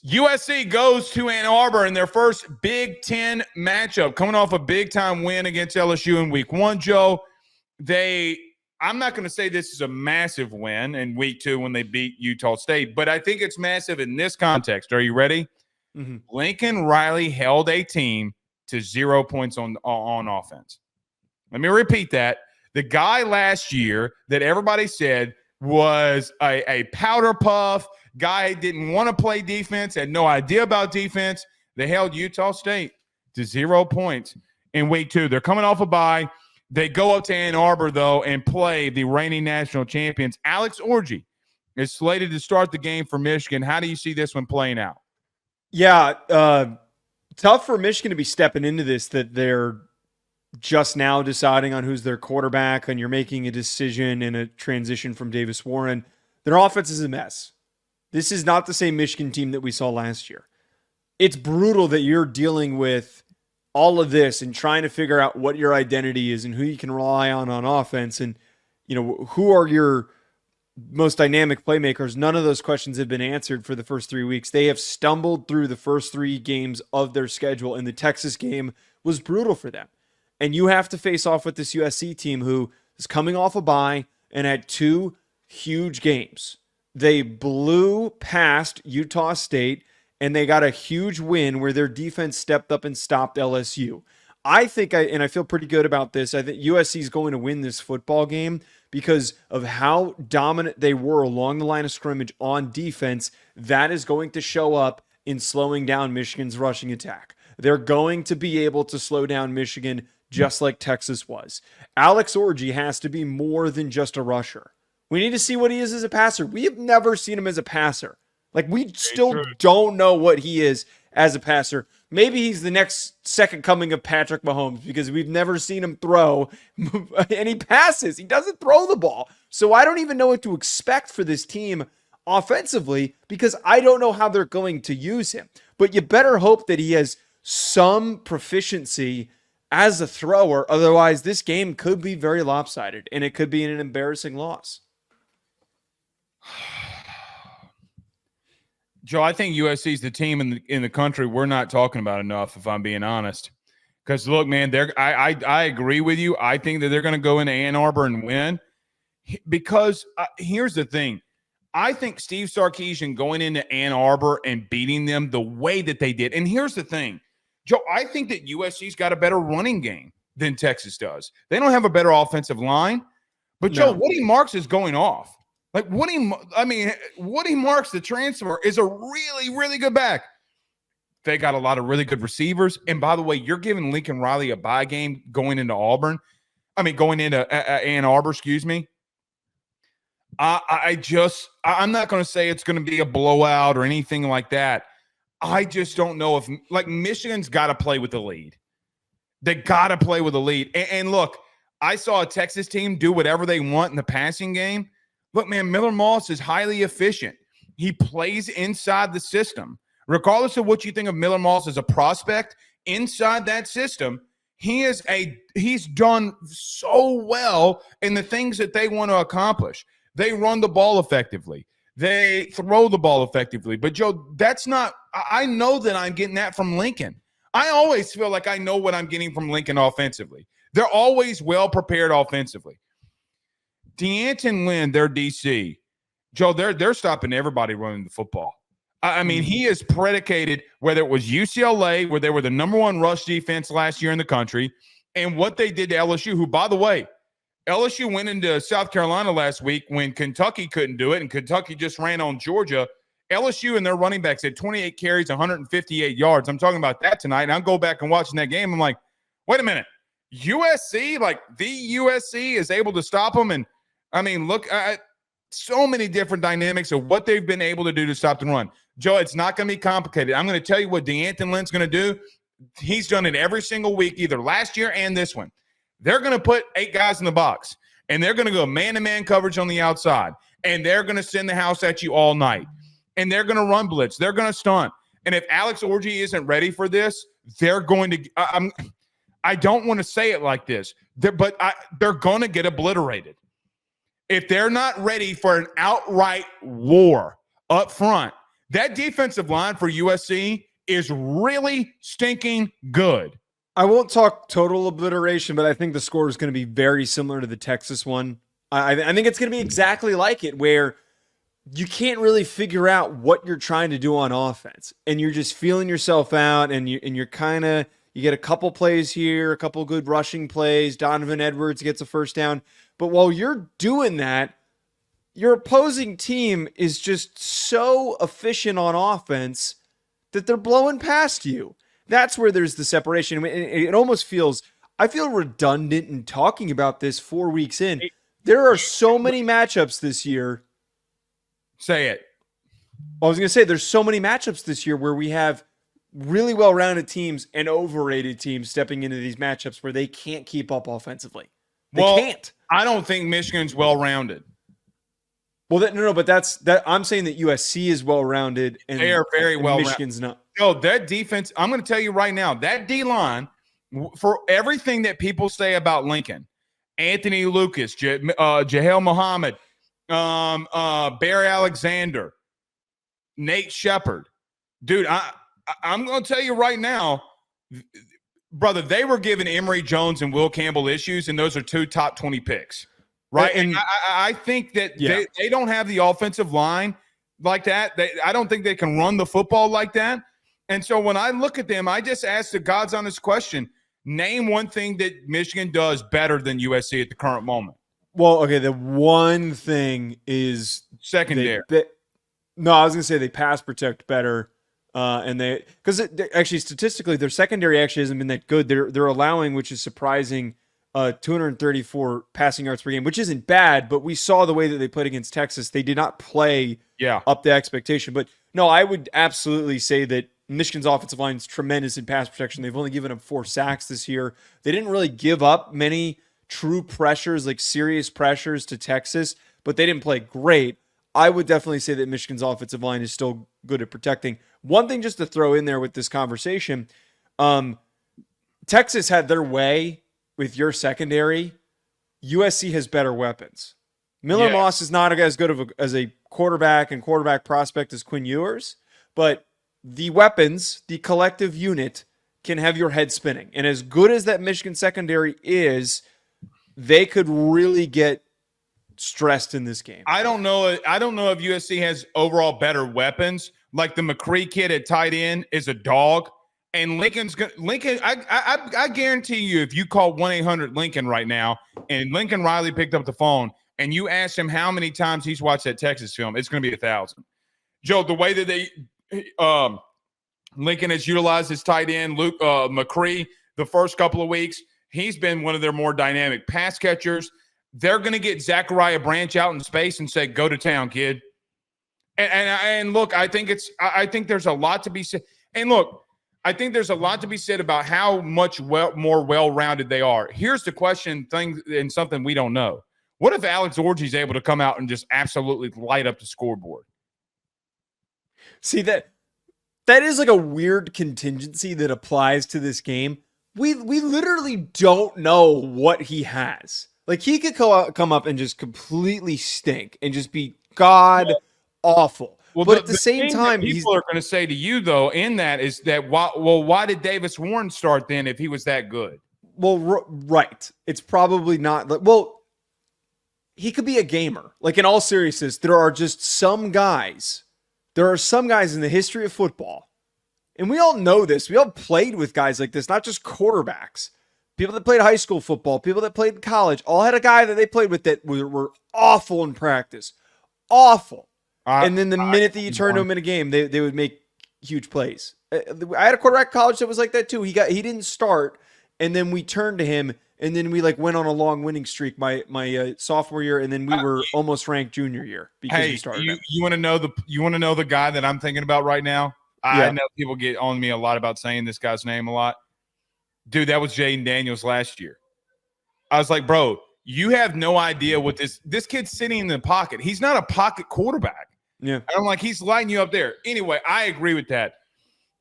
USC goes to Ann Arbor in their first Big Ten matchup, coming off a big-time win against LSU in Week 1, Joe. I'm not going to say this is a massive win in Week 2 when they beat Utah State, but I think it's massive in this context. Are you ready? Mm-hmm. Lincoln Riley held a team to 0 points on offense. Let me repeat that. The guy last year that everybody said was a powder puff, guy didn't want to play defense, had no idea about defense. They held Utah State to 0 points in Week 2. They're coming off a bye. They go up to Ann Arbor, though, and play the reigning national champions. Alex Orji is slated to start the game for Michigan. How do you see this one playing out? Yeah, tough for Michigan to be stepping into this, that they're just now deciding on who's their quarterback, and you're making a decision in a transition from Davis Warren. Their offense is a mess. This is not the same Michigan team that we saw last year. It's brutal that you're dealing with all of this and trying to figure out what your identity is and who you can rely on offense, and who are your most dynamic playmakers. None of those questions have been answered for the first 3 weeks. They have stumbled through the first 3 games of their schedule, and the Texas game was brutal for them. And you have to face off with this USC team who is coming off a bye and had 2 huge games. They blew past Utah State, and they got a huge win where their defense stepped up and stopped LSU. I think, and I feel pretty good about this, I think USC is going to win this football game because of how dominant they were along the line of scrimmage on defense. That is going to show up in slowing down Michigan's rushing attack. They're going to be able to slow down Michigan just like Texas was. Alex Orji has to be more than just a rusher. We need to see what he is as a passer. We have never seen him as a passer. We still don't know what he is as a passer. Maybe he's the next second coming of Patrick Mahomes because we've never seen him throw any passes. He doesn't throw the ball. So I don't even know what to expect for this team offensively because I don't know how they're going to use him. But you better hope that he has some proficiency as a thrower. Otherwise, this game could be very lopsided and it could be an embarrassing loss. Joe, I think USC is the team in the country we're not talking about enough, if I'm being honest. Because, look, man, I agree with you. I think that they're going to go into Ann Arbor and win. Because here's the thing. I think Steve Sarkisian going into Ann Arbor and beating them the way that they did. And here's the thing. Joe, I think that USC's got a better running game than Texas does. They don't have a better offensive line. But, Joe, Woody Marks is going off. Woody Marks, the transfer, is a really, really good back. They got a lot of really good receivers. And by the way, you're giving Lincoln Riley a bye game going into going into Ann Arbor, excuse me. I'm not going to say it's going to be a blowout or anything like that. I just don't know if Michigan's got to play with the lead. They got to play with the lead. And look, I saw a Texas team do whatever they want in the passing game. Look, man, Miller Moss is highly efficient. He plays inside the system. Regardless of what you think of Miller Moss as a prospect, inside that system, he's done so well in the things that they want to accomplish. They run the ball effectively. They throw the ball effectively. But, Joe, that's not – I know that I'm getting that from Lincoln. I always feel like I know what I'm getting from Lincoln offensively. They're always well-prepared offensively. D'Anton Lynn, their DC, Joe, they're stopping everybody running the football. I mean, he is predicated, whether it was UCLA, where they were the number 1 rush defense last year in the country, and what they did to LSU, who, by the way, LSU went into South Carolina last week when Kentucky couldn't do it, and Kentucky just ran on Georgia. LSU and their running backs had 28 carries, 158 yards. I'm talking about that tonight, and I'll go back and watching that game. I'm like, wait a minute. USC, the USC is able to stop them, and look at so many different dynamics of what they've been able to do to stop the run. Joe, it's not going to be complicated. I'm going to tell you what D'Anton Lynn's going to do. He's done it every single week, either last year and this one. They're going to put 8 guys in the box, and they're going to go man-to-man coverage on the outside, and they're going to send the house at you all night, and they're going to run blitz. They're going to stunt. And if Alex Orji isn't ready for this, they're going to I don't want to say it like this, but they're going to get obliterated. If they're not ready for an outright war up front, That defensive line for USC is really stinking good. I won't talk total obliteration, but I think the score is going to be very similar to the Texas one. I think it's going to be exactly like it, where you can't really figure out what you're trying to do on offense, and you're just feeling yourself out, and you're kind of, you get a couple plays here, a couple good rushing plays. Donovan Edwards gets a first down, but while you're doing that, your opposing team is just so efficient on offense that they're blowing past you. That's where there's the separation. It almost feels, I feel redundant in talking about this 4 weeks in. There are so many matchups this year. Say it. I was going to say, there's so many matchups this year where we have really well-rounded teams and overrated teams stepping into these matchups where they can't keep up offensively. They can't. I don't think Michigan's well-rounded. Well, but I'm saying that USC is well-rounded, and they are very well-rounded. Michigan's not. No, that defense, I'm going to tell you right now, that D-line, for everything that people say about Lincoln, Anthony Lucas, Jahel Muhammad, Barry Alexander, Nate Shepard, dude, I'm going to tell you right now, brother, they were giving Emory Jones and Will Campbell issues, and those are 2 top 20 picks, right? And I think that they don't have the offensive line like that. I don't think they can run the football like that. And so when I look at them, I just ask the God's honest question, name one thing that Michigan does better than USC at the current moment. Well, okay, the one thing is secondary. No, I was going to say they pass protect better. And because actually statistically, their secondary actually hasn't been that good. They're allowing, which is surprising, 234 passing yards per game, which isn't bad, but we saw the way that they played against Texas. They did not play up to expectation. But no, I would absolutely say that Michigan's offensive line is tremendous in pass protection. They've only given up 4 sacks this year. They didn't really give up many true pressures, like serious pressures to Texas, but they didn't play great. I would definitely say that Michigan's offensive line is still good at protecting. One thing just to throw in there with this conversation, Texas had their way with your secondary. USC has better weapons. Miller Moss is not as good as a quarterback and quarterback prospect as Quinn Ewers, but the weapons, the collective unit, can have your head spinning. And as good as that Michigan secondary is, they could really get stressed in this game. I don't know if USC has overall better weapons. Like the McCree kid at tight end is a dog, and Lincoln. I guarantee you, if you call 1-800-Lincoln right now, and Lincoln Riley picked up the phone, and you asked him how many times he's watched that Texas film, it's going to be 1,000. Joe, the way that Lincoln has utilized his tight end, McCree, the first couple of weeks, he's been one of their more dynamic pass catchers. They're going to get Zachariah Branch out in space and say, "Go to town, kid." And look, I think there's a lot to be said. And look, I think there's a lot to be said about how much more well-rounded they are. Here's the question, and something we don't know. What if Alex Orji's able to come out and just absolutely light up the scoreboard? See, that is like a weird contingency that applies to this game. We literally don't know what he has. Like, he could come up and just completely stink and just be god awful. Well, but at the same time, people are going to say to you, though, in that is that, why did Davis Warren start then if he was that good? Well, right. It's probably not. Well, he could be a gamer. Like, in all seriousness, there are some guys in the history of football, and we all know this. We all played with guys like this, not just quarterbacks. People that played high school football, people that played in college, all had a guy that they played with that were awful in practice. Awful. And then the minute that you turned to him in a game, they would make huge plays. I had a quarterback in college that was like that too. He didn't start, and then we turned to him, and then we went on a long winning streak my sophomore year, and then we were almost ranked junior year because we started. You want to know the guy that I'm thinking about right now? I know people get on me a lot about saying this guy's name a lot. Dude, that was Jaden Daniels last year. I was like, bro, you have no idea what this kid's sitting in the pocket. He's not a pocket quarterback. Yeah. I'm like, he's lighting you up there. Anyway, I agree with that.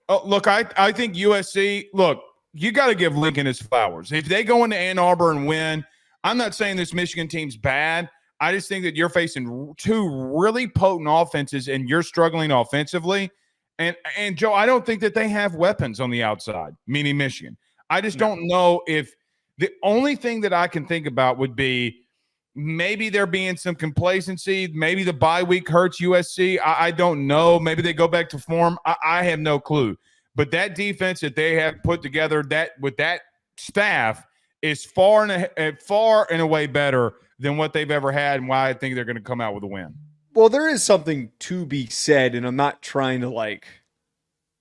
Oh, look, I think USC, look, you got to give Lincoln his flowers. If they go into Ann Arbor and win, I'm not saying this Michigan team's bad. I just think that you're facing two really potent offenses and you're struggling offensively. And Joe, I don't think that they have weapons on the outside, meaning Michigan. I just don't know if the only thing that I can think about would be maybe there being some complacency. Maybe the bye week hurts USC. I don't know. Maybe they go back to form. I have no clue. But that defense that they have put together with that staff is far and away better than what they've ever had, and why I think they're going to come out with a win. Well, there is something to be said, and I'm not trying to like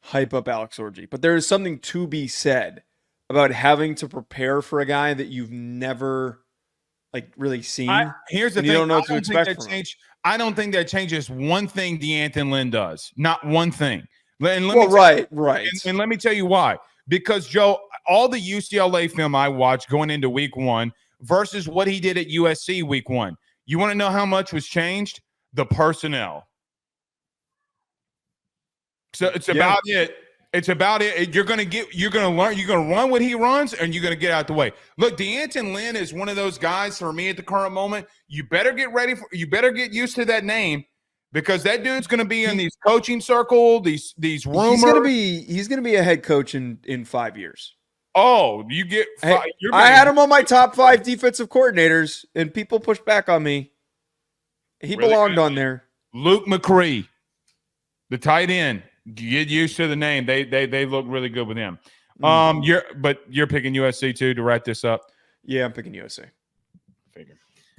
hype up Alex Orji, but there is something to be said about having to prepare for a guy that you've never like really seen. Here's the thing. You don't know what to expect from him. I don't think that changes one thing DeAnton Lynn does. Not one thing. And Right. And let me tell you why. Because, Joe, all the UCLA film I watched going into week 1 versus what he did at USC week 1. You want to know how much was changed? The personnel. So it's about it. It's about it. You're going to learn, you're going to run what he runs, and you're going to get out the way. Look, DeAnton Lynn is one of those guys for me at the current moment. You better get get used to that name, because that dude's going to be in these coaching circle, these rumors. He's going to be a head coach in 5 years. Oh, you get five. I had him on my top 5 defensive coordinators, and people pushed back on me. He really belonged on there. Luke McCree, the tight end. Get used to the name. They look really good with him. You're picking USC too to wrap this up. Yeah, I'm picking USC. Figure.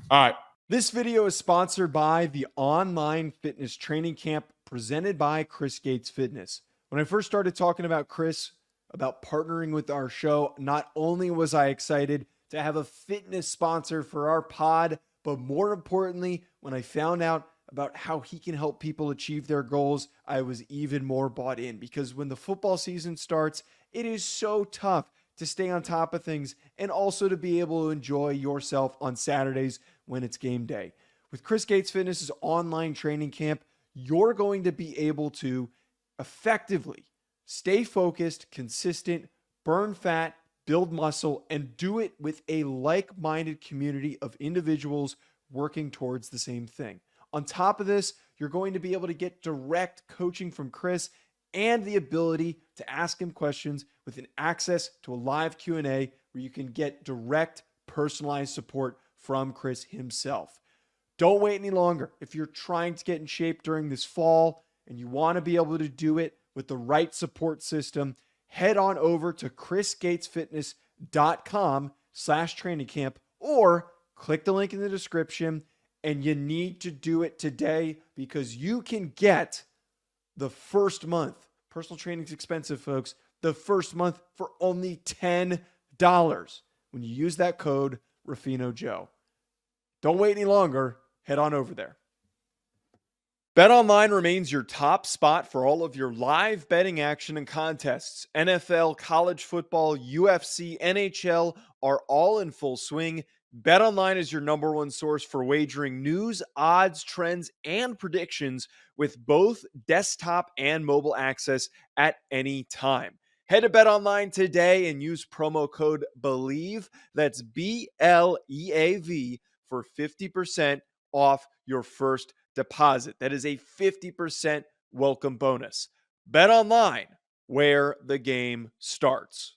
All right. This video is sponsored by the online fitness training camp presented by Chris Gates Fitness. When I first started talking about Chris, about partnering with our show, not only was I excited to have a fitness sponsor for our pod, but more importantly, when I found out about how he can help people achieve their goals, I was even more bought in, because when the football season starts, it is so tough to stay on top of things and also to be able to enjoy yourself on Saturdays when it's game day. With Chris Gates Fitness's online training camp, you're going to be able to effectively stay focused, consistent, burn fat, build muscle, and do it with a like-minded community of individuals working towards the same thing. On top of this, you're going to be able to get direct coaching from Chris and the ability to ask him questions with an access to a live Q&A where you can get direct personalized support from Chris himself. Don't wait any longer. If you're trying to get in shape during this fall and you want to be able to do it with the right support system, head on over to chrisgatesfitness.com/training camp or click the link in the description. And you need to do it today, because you can get the first month. Personal training is expensive, folks. The first month for only $10 when you use that code RuffinoJoe. Don't wait any longer. Head on over there. BetOnline remains your top spot for all of your live betting action and contests. NFL, college football, UFC, NHL are all in full swing. BetOnline is your number one source for wagering news, odds, trends, and predictions, with both desktop and mobile access at any time. Head to BetOnline today and use promo code BELIEVE, that's BLEAV, for 50% off your first deposit. That is a 50% welcome bonus. BetOnline, where the game starts.